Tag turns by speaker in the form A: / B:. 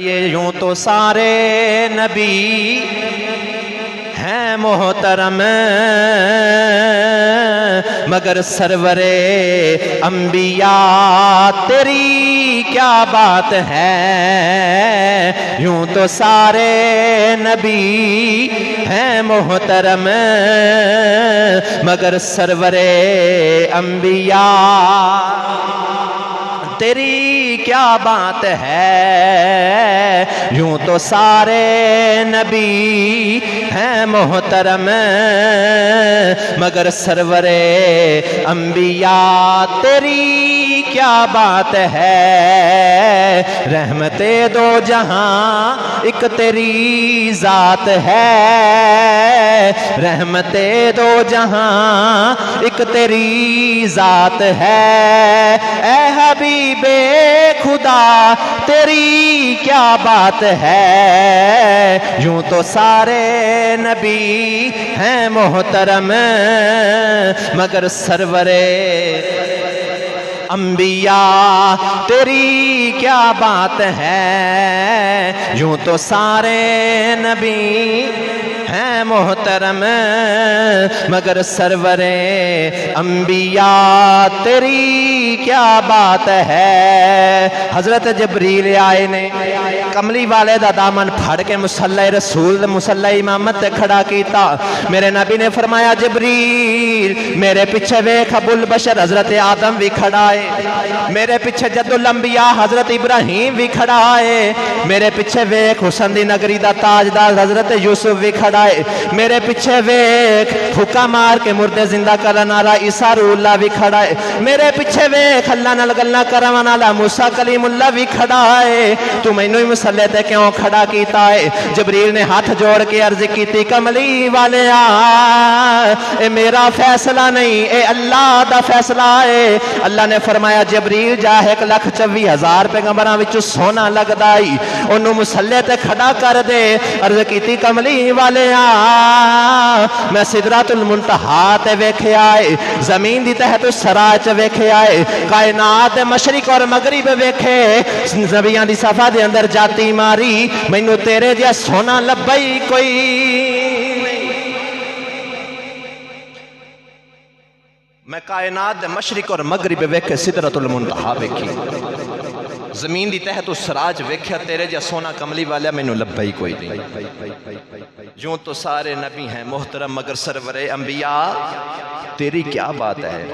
A: یہ یوں تو سارے نبی ہیں محترم، مگر سرور انبیاء تیری کیا بات ہے۔ یوں تو سارے نبی ہیں محترم، مگر سرور انبیاء تیری کیا بات ہے۔ یوں تو سارے نبی ہیں محترم، مگر سرور انبیاء تیری کیا بات ہے۔ رحمت دو جہاں ایک تیری ذات ہے، رحمت دو جہاں ایک تیری ذات ہے۔ اے حبیب خدا تیری کیا بات ہے۔ یوں تو سارے نبی ہیں محترم، مگر سرور انبیاء تیری کیا بات ہے۔ یوں تو سارے نبی ہیں محترم، مگر سرور انبیاء تیری کیا بات ہے۔ حضرت جبریل آئے نے کملی والے دا دامن پھڑ کے مصلی رسول مصلی امامت کھڑا کیتا۔ میرے نبی نے فرمایا جبریل میرے پیچھے ویکھ ابو البشر حضرت آدم بھی کھڑا ہے، میرے پیچھے جد الانبیاء حضرت ابراہیم بھی کھڑا ہے، میرے پیچھے ویکھ حسن دی نگری دا تاجدار حضرت یوسف بھی کھڑا ہے، میرے پیچھے ویکھ پھکا مار کے مردے زندہ کرن والا عیسیٰ روح اللہ بھی کھڑا ہے، میرے پیچھے ویکھ اللہ نال گلاں کرن والا موسیٰ کلیم اللہ بھی کھڑا ہے۔ تو مینوں ہی مصلی تے کیوں کھڑا کیتا ہے؟ جبریل نے ہاتھ جوڑ کے عرض کیتی کملی والیا اے میرا فیصلہ نہیں، اے اللہ دا فیصلہ ہے۔ اللہ نے فرمایا جبریل جا 1,24,000 پیغمبراں وچ سونا لگدا ائی، اونوں مصلی تے کھڑا کر دے۔ عرض کیتی کملی والیا میں سدرۃ المنتہا تے ویکھیا اے، زمین دی تحت الثری وچ ویکھیا اے، کائنات مشرق اور مغرب ویکھے، نبیاں دی صفا دے اندر جاتی ماری، مینوں تیرے جیا سونا لبئی کوئی میں کائنات دے مشرق اور مغرب ویکھے سدرۃ المنتہا ویکھی، زمین دی تحت اس سراج ویکھیا، تیرے جا سونا کملی والا مینوں لبھئی کوئی نہیں۔ یوں تو سارے نبی ہیں محترم، مگر سرور انبیاء تیری کیا بات ہے۔